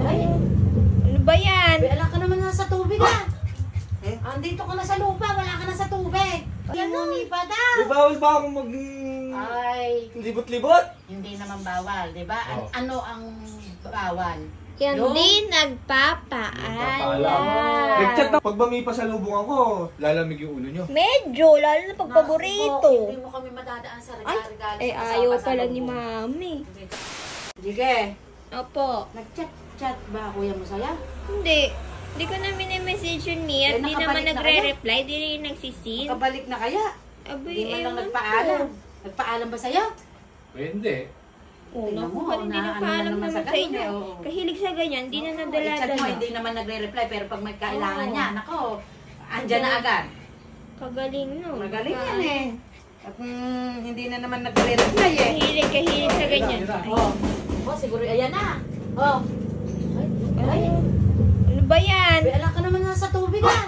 Ay, Ano ba yan? wala ka naman na sa tubig ah. Andito ka na sa lupa, wala ka na sa tubig. Hindi pa daw. Di bawal ba akong Ay, libot-libot? hindi naman bawal, di ba? Ano ang bawal? Hindi nagpapaalam. Nag-chat na. Pag bami pa sa lubong ako, lalamig yung ulo nyo. Medyo, lalo na pag paborito. Hindi mo kami madadaan sa Ay, regalo. ayaw pala ni Mami. Sige, Opo. nag-chat ba kuya mo saya? Hindi. Hindi ko na mini-message yun, Mia. Eh, Hindi naman nakabalik na nagre-reply. Hindi rin nagsisin. Nakabalik na kaya? Abay, Hindi man lang ewan nagpaalam. ko. Nagpaalam ba sa'yo? Pwede. Oo, Tingnan naku, mo, parang hindi na- nagpaalam ano naman naman sa sa ganun, inyo. eh, oo. Kahilig sa ganyan, hindi na I-chat mo, nadala-dala. hindi naman nagre-reply. Pero pag may kailangan Oo. niya, nako, andyan na agad. Kagaling, no? Magaling yan eh. At hindi na naman nagre-reply eh. Kahilig sa ganyan. Oh, siguro, ayan na. Oh. Ay, Ano ba yan? wala ka naman na sa tubig ah.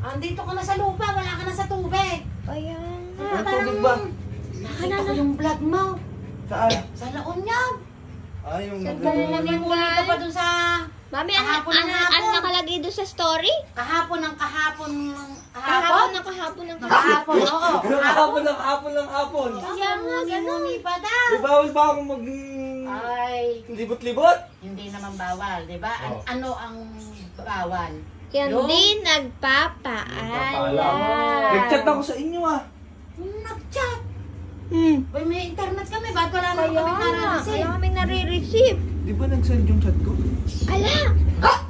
Andito ka na sa lupa, wala ka na sa tubig. Ayan. Ang tubig ba? Nakita ko yung vlog mo. Saan? Sa laon niya. Yung Namimuli ka pa dun sa Mami, Kahapon ng hapon. ano nakalagay doon sa story? kahapon, Kahapon kahapon, ng kahapon. oo. Kahapon ng hapon. Kaya nga, ganun. Hindi pa daw. Di bawal ba akong Ay, libot-libot? hindi naman bawal, di ba? Ano ang bawal? Hindi nagpapaalam. Nag-chat ako sa inyo ah. Nag-chat. Hmm. May internet kami, ba't wala naman Kaya kami nga, nare-receive? kaya kami nare-receive. Di ba nag-send yung chat ko? Ala!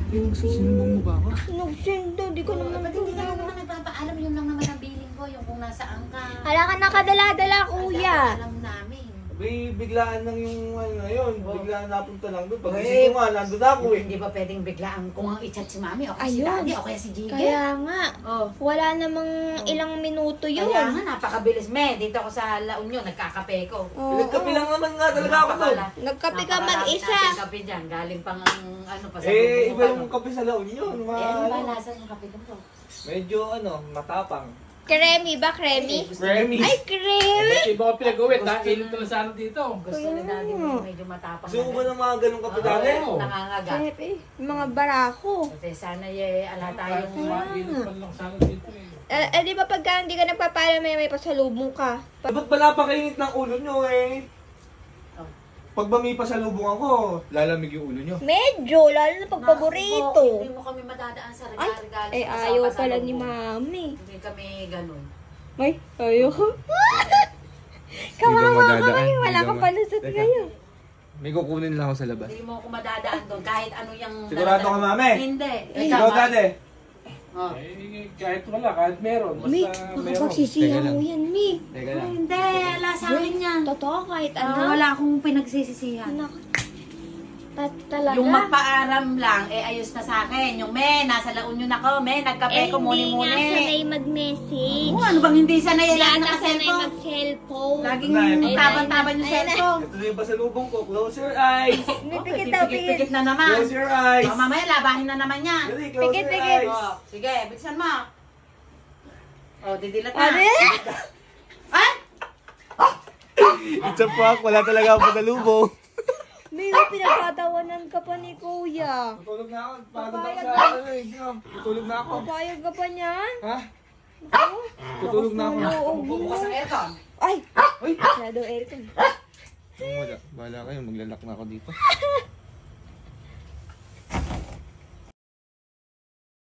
Yung sinumbong mo ba ako? Nag-send daw, di ko naman Ba't hindi ka naman nagpapaalam? Yun lang naman ang billing ko, yung kung nasaan ka. Ala ka nakadala-dala, kuya. Alam namin. May biglaan lang yung ngayon. Biglaan napunta lang doon. Pag Eh, isip ko nga, nandun ako eh. Hindi ba pwedeng biglaan kung ang i-chat si mami o kaya si Ayun. daddy o kaya si Gigi? Kaya nga, Oh. wala namang ilang minuto yun. Kaya nga, napakabilis. Dito ako sa La Union, nagkakape ko. Oo. Nagkapi lang naman nga talaga ako doon. Nagkape ka Napakarami mag-isa. natin kape dyan. Galing pang ano pa sa Eh, lubong iba pa, yung no? kape sa La Union. Eh, ano ba Ano, lasa ng kape ko? medyo matapang. Creamy ba? Creamy? Remy. Ay, creamy! Iba ko pinag-uwit ha, ilit ko sa ano dito. Gusto ni daddy mo medyo matapang. Gusto mo ba ng mga ganong kape dati? Oo. Nangangaga. Creamy. Yung mga barako. Kasi sana ala tayong... Ilit pa lang sa ano dito eh. Di ba pagka hindi ka nagpapaalam, may pasalubong ka? Ba't ba napakainit ng ulo nyo eh? Pag bami pa sa lubong ako, lalamig yung ulo nyo. Medyo, lalo na pag paborito. Hindi mo kami madadaan sa Ay, regalo. ayaw pala ni Mami. Hindi kami ganun. May, ayaw ko. Kawawa ka kayo, wala kang palusot ngayon. May kukunin lang ako sa labas. Hindi mo ako madadaan doon kahit ano yung... Sigurado ka, mami? Hindi. Ikaw, dati. Oh. Eh, kahit wala, kahit meron, Mi, basta meron. makapagsisihan mo yan, Mi. Teka lang. Hindi, ala sa akin yan. Totoo, kahit ano. Wala akong pinagsisisihan. Anak, talaga. Yung magpaaram lang, ayos na sa akin. Yung nasa La Union ako, nagkape ko hindi nga muni-muni. sanay mag-message. Ano bang hindi sanay? Hindi Lagi ata sanay naka-cellphone. mag-cellphone. Laging Ayun na. taban-taban yung Ayun na. cellphone. Ito na yung pasalubong ko. Close your eyes. May pikit daw, Pikit pikit. na naman. Close your eyes. Oh, mamaya labahin na naman yan. Dali, close Pikit, your pikit. eyes. Oh, sige, bilisan mo. Oh, didilat na. Ano? Ay! It's a prank. Wala talaga ako pasalubong. May pinagtatawanan ka pa ni Kuya. Tutulog na ako. Pagod ako Papayag sa na. ano eh. Tutulog na ako. Papayag ka pa niyan? Ha? Tutulog na ako. Bukas ang aircon. Ay! Uy! Shadow aircon. Wala. Bahala kayo. Maglalak na ako dito.